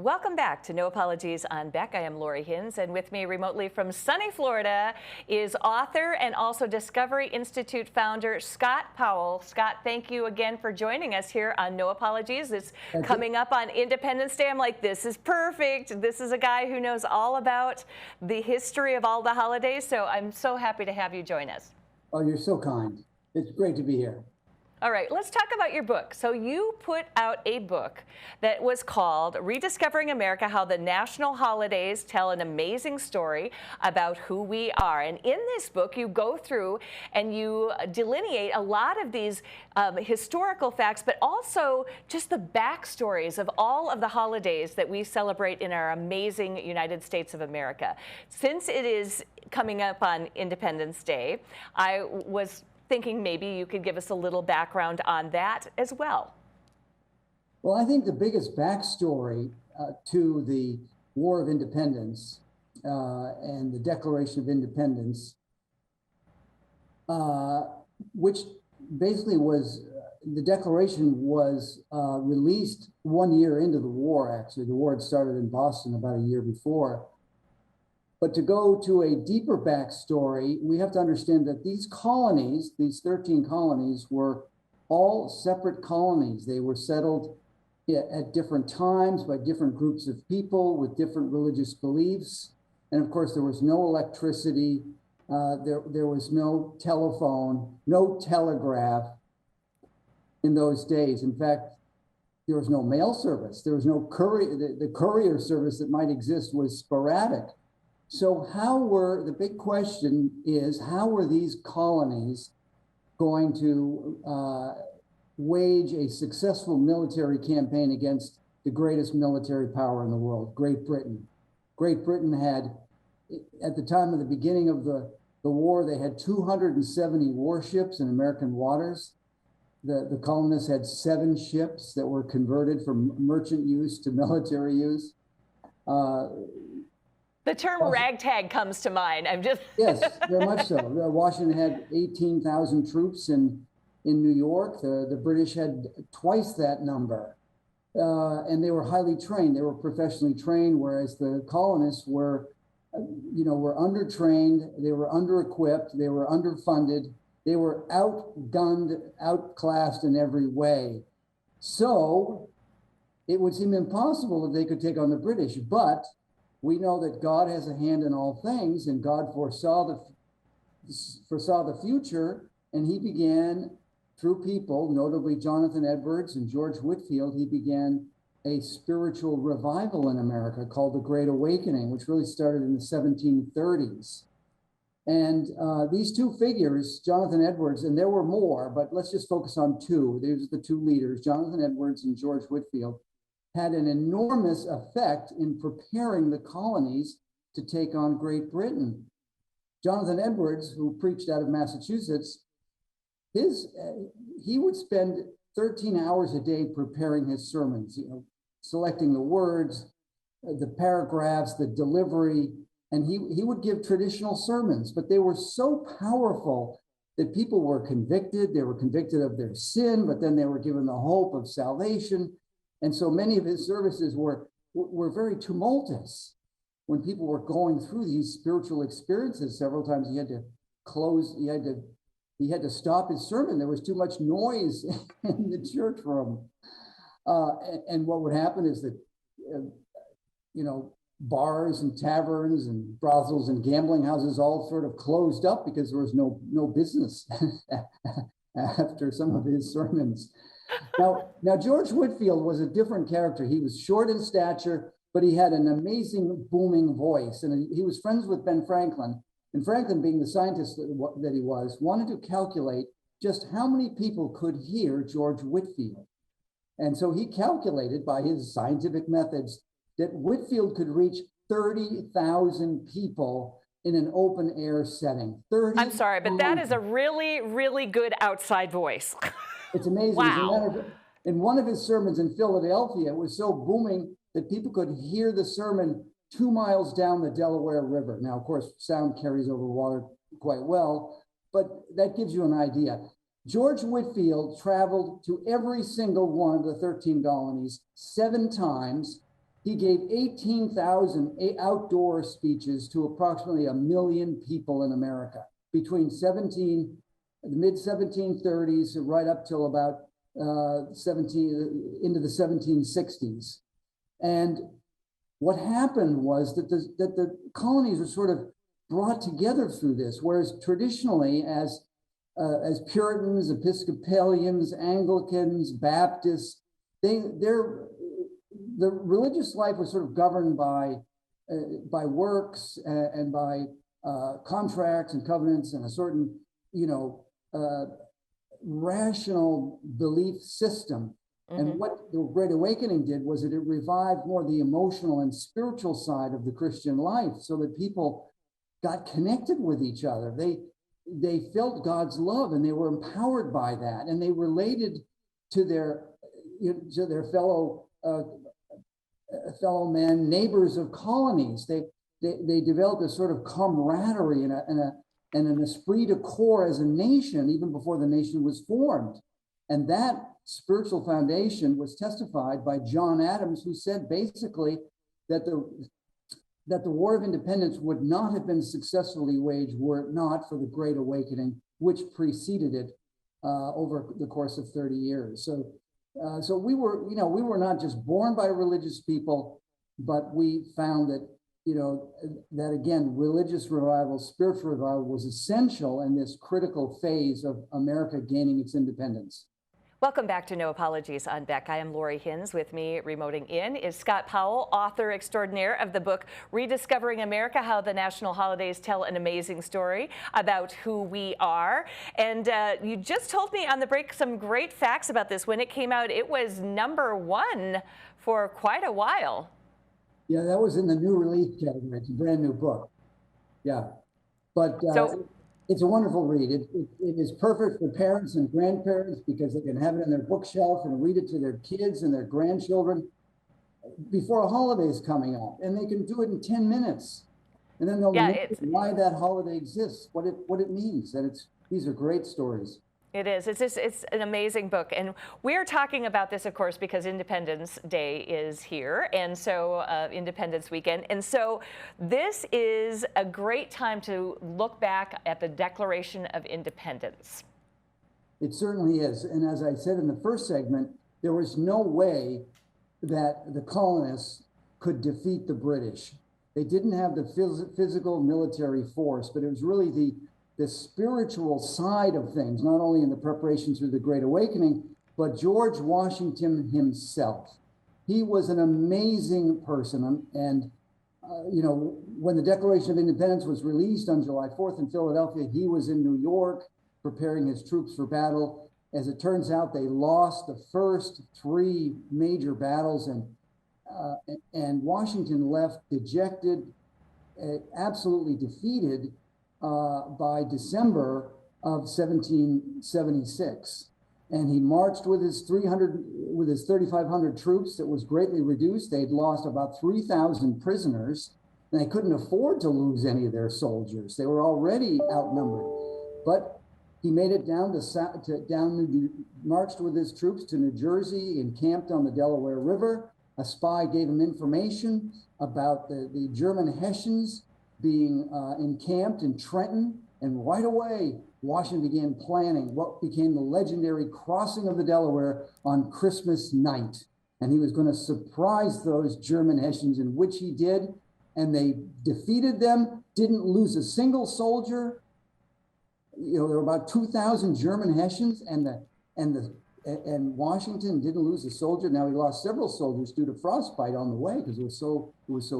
Welcome back to No Apologies on Beck. I am Lori Hins, and with me remotely from sunny Florida is author and also Discovery Institute founder Scott Powell. Scott, thank you again for joining us here on No Apologies. It's coming up on Independence Day. I'm like, this is perfect. This is a guy who knows all about the history of all the holidays, so I'm so happy to have you join us. Oh, you're so kind. It's great to be here. All right, let's talk about your book. So you put out a book that was called Rediscovering America, How the National Holidays Tell an Amazing Story About Who We Are. And in this book, you go through and you delineate a lot of these historical facts, but also just the backstories of all of the holidays that we celebrate in our amazing United States of America. Since it is coming up on Independence Day, I was thinking maybe you could give us a little background on that as well. Well, I think the biggest backstory to the War of Independence and the Declaration of Independence, which basically was, the Declaration was released 1 year into the war, actually. The war had started in Boston about a year before. But to go to a deeper backstory, we have to understand that these colonies, these 13 colonies, were all separate colonies. They were settled at different times by different groups of people with different religious beliefs. And of course, there was no electricity, there was no telephone, no telegraph in those days. In fact, there was no mail service. There was no courier. The courier service that might exist was sporadic. So the big question is, how were these colonies going to wage a successful military campaign against the greatest military power in the world, Great Britain? Great Britain had, at the time of the beginning of the war, they had 270 warships in American waters. The colonists had 7 ships that were converted from merchant use to military use. The term ragtag comes to mind. Yes, very much so. Washington had 18,000 troops in New York. The British had twice that number. And they were highly trained. They were professionally trained, whereas the colonists were undertrained, they were under-equipped, they were underfunded, they were outgunned, outclassed in every way. So it would seem impossible that they could take on the British, but we know that God has a hand in all things, and God foresaw the future, and he began, through people, notably Jonathan Edwards and George Whitefield, he began a spiritual revival in America called the Great Awakening, which really started in the 1730s. And these two figures, Jonathan Edwards, and there were more, but let's just focus on 2. These are the 2 leaders, Jonathan Edwards and George Whitefield, had an enormous effect in preparing the colonies to take on Great Britain. Jonathan Edwards, who preached out of Massachusetts, he would spend 13 hours a day preparing his sermons, selecting the words, the paragraphs, the delivery, and he would give traditional sermons, but they were so powerful that people were convicted. They were convicted of their sin, but then they were given the hope of salvation. And so many of his services were very tumultuous. When people were going through these spiritual experiences, several times he had to stop his sermon. There was too much noise in the church room. And what would happen is that, bars and taverns and brothels and gambling houses all sort of closed up because there was no business after some of his sermons. Now, George Whitefield was a different character. He was short in stature, but he had an amazing booming voice. And he was friends with Ben Franklin. And Franklin, being the scientist that he was, wanted to calculate just how many people could hear George Whitefield. And so he calculated by his scientific methods that Whitefield could reach 30,000 people in an open air setting. I'm sorry, but that is a really, really good outside voice. It's amazing. Wow. In one of his sermons in Philadelphia, it was so booming that people could hear the sermon 2 miles down the Delaware River. Now, of course, sound carries over water quite well, but that gives you an idea. George Whitefield traveled to every single one of the 13 colonies 7 times He gave 18,000 outdoor speeches to approximately 1 million people in America between the mid 1730s right up till about into the 1760s. And what happened was that the colonies were sort of brought together through this, whereas traditionally as Puritans, Episcopalians, Anglicans, Baptists, the religious life was sort of governed by works and by contracts and covenants and a certain, rational belief system. Mm-hmm. And what the Great Awakening did was that it revived more the emotional and spiritual side of the Christian life, so that people got connected with each other. They felt God's love, and they were empowered by that, and they related to their fellow men, neighbors of colonies. They developed a sort of camaraderie and an esprit de corps as a nation, even before the nation was formed. And that spiritual foundation was testified by John Adams, who said basically that the War of Independence would not have been successfully waged were it not for the Great Awakening, which preceded it over the course of 30 years. So we were not just born by religious people, but we found that, that again, religious revival, spiritual revival was essential in this critical phase of America gaining its independence. Welcome back to No Apologies on Beck. I am Lori Hins. With me remoting in is Scott Powell, author extraordinaire of the book Rediscovering America, How the National Holidays Tell an Amazing Story About Who We Are. And you just told me on the break some great facts about this. When it came out, it was #1 for quite a while. Yeah, that was in the new release category. It's a brand new book. Yeah, but it's a wonderful read. It is perfect for parents and grandparents because they can have it on their bookshelf and read it to their kids and their grandchildren before a holiday is coming up, and they can do it in 10 minutes, and then they'll know why that holiday exists, what it means, and these are great stories. It is. It's an amazing book. And we're talking about this, of course, because Independence Day is here, and so Independence Weekend. And so this is a great time to look back at the Declaration of Independence. It certainly is. And as I said in the first segment, there was no way that the colonists could defeat the British. They didn't have the physical military force, but it was really the spiritual side of things, not only in the preparation through the Great Awakening, but George Washington himself. He was an amazing person. And when the Declaration of Independence was released on July 4th in Philadelphia, he was in New York preparing his troops for battle. As it turns out, they lost the first 3 major battles, and Washington left dejected, absolutely defeated, by December of 1776. And he marched with his 3,500 troops that was greatly reduced. They'd lost about 3,000 prisoners, and they couldn't afford to lose any of their soldiers. They were already outnumbered. But he made it marched with his troops to New Jersey, encamped on the Delaware River. A spy gave him information about the German Hessians being encamped in Trenton, and right away Washington began planning what became the legendary crossing of the Delaware on Christmas night. And he was going to surprise those German Hessians, in which he did, and they defeated them, didn't lose a single soldier. There were about 2,000 German Hessians, and Washington didn't lose a soldier. Now, he lost several soldiers due to frostbite on the way because it was so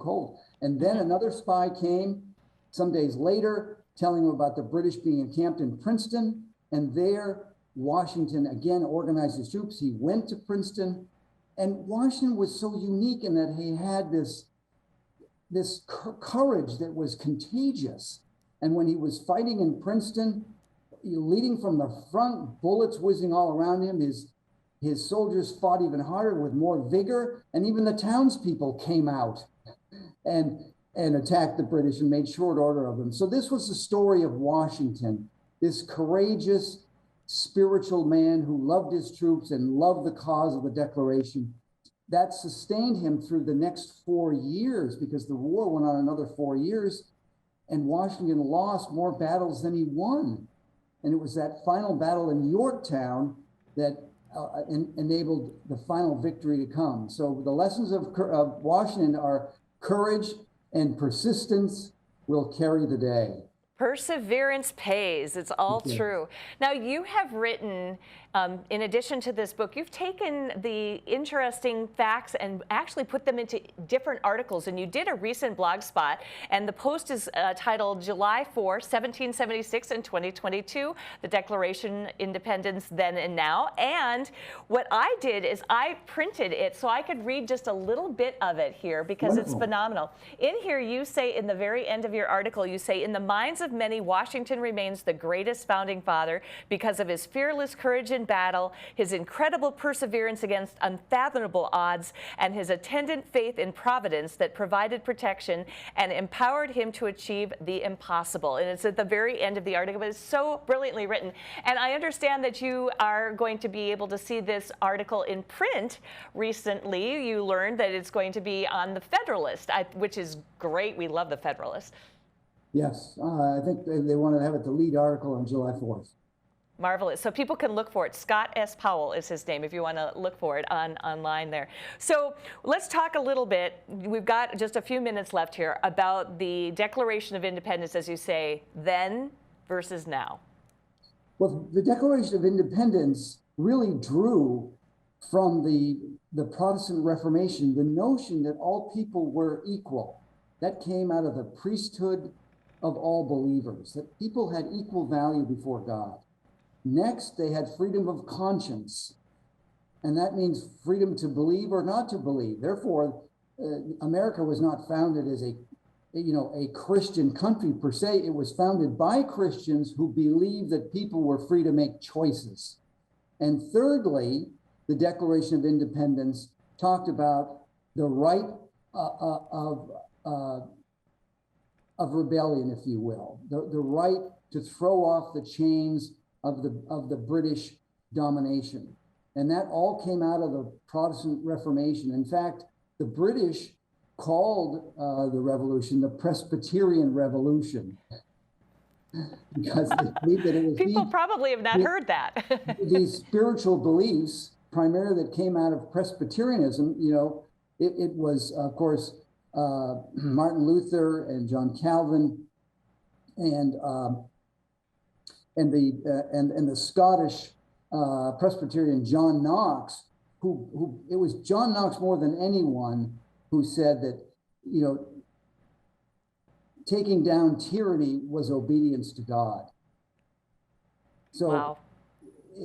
cold. And then another spy came some days later, telling him about the British being encamped in Princeton. And there, Washington again organized his troops. He went to Princeton, and Washington was so unique in that he had this courage that was contagious. And when he was fighting in Princeton, leading from the front, bullets whizzing all around him, his soldiers fought even harder with more vigor, and even the townspeople came out and attacked the British and made short order of them. So this was the story of Washington, this courageous, spiritual man who loved his troops and loved the cause of the Declaration. that sustained him through the next 4 years, because the war went on another 4 years, and Washington lost more battles than he won. And it was that final battle in Yorktown that enabled the final victory to come. So the lessons of Washington are courage and persistence will carry the day. Perseverance pays. It's all true. Now, you have written, in addition to this book, you've taken the interesting facts and actually put them into different articles. And you did a recent blog spot, and the post is titled July 4, 1776 and 2022, the Declaration of Independence Then and Now. And what I did is I printed it so I could read just a little bit of it here, because it's phenomenal. In here, you say, in the very end of your article, you say, in the minds of many, Washington remains the greatest founding father because of his fearless courage in battle, his incredible perseverance against unfathomable odds, and his attendant faith in Providence that provided protection and empowered him to achieve the impossible. And it's at the very end of the article, but it's so brilliantly written. And I understand that you are going to be able to see this article in print recently. You learned that it's going to be on the Federalist, which is great. We love the Federalist. Yes, I think they want to have it the lead article on July 4th. Marvelous. So people can look for it. Scott S. Powell is his name if you want to look for it online there. So let's talk a little bit. We've got just a few minutes left here about the Declaration of Independence, as you say, then versus now. Well, the Declaration of Independence really drew from the Protestant Reformation the notion that all people were equal. That came out of the priesthood of all believers, that people had equal value before God. Next, they had freedom of conscience, and that means freedom to believe or not to believe. Therefore, America was not founded as a Christian country per se. It was founded by Christians who believed that people were free to make choices. And thirdly, the Declaration of Independence talked about the right of rebellion, if you will, the right to throw off the chains of the British domination. And that all came out of the Protestant Reformation. In fact, the British called the revolution the Presbyterian Revolution, because they believed that it was people probably have not heard that. These spiritual beliefs, primarily that came out of Presbyterianism, it was, of course, Martin Luther and John Calvin and the Scottish Presbyterian John Knox, who it was John Knox more than anyone who said that, taking down tyranny was obedience to God. So wow.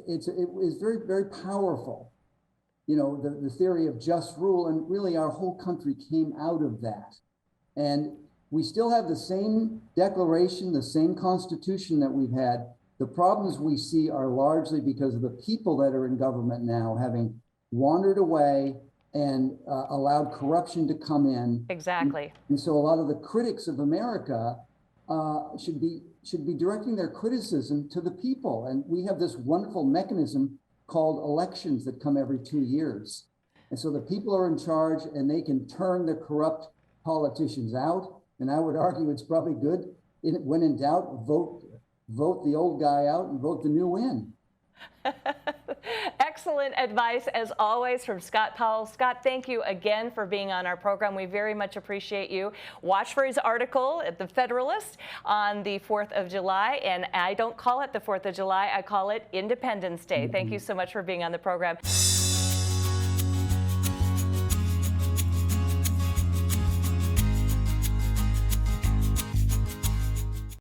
It was very, very powerful. The theory of just rule, and really our whole country came out of that. And we still have the same declaration, the same constitution that we've had. The problems we see are largely because of the people that are in government now having wandered away and allowed corruption to come in. Exactly. And so a lot of the critics of America should be directing their criticism to the people. And we have this wonderful mechanism called elections that come every 2 years. And so the people are in charge, and they can turn the corrupt politicians out. And I would argue it's probably good, when in doubt, vote the old guy out and vote the new in. Excellent advice, as always, from Scott Powell. Scott, thank you again for being on our program. We very much appreciate you. Watch for his article at the Federalist on the 4th of July. And I don't call it the 4th of July. I call it Independence Day. Thank you so much for being on the program.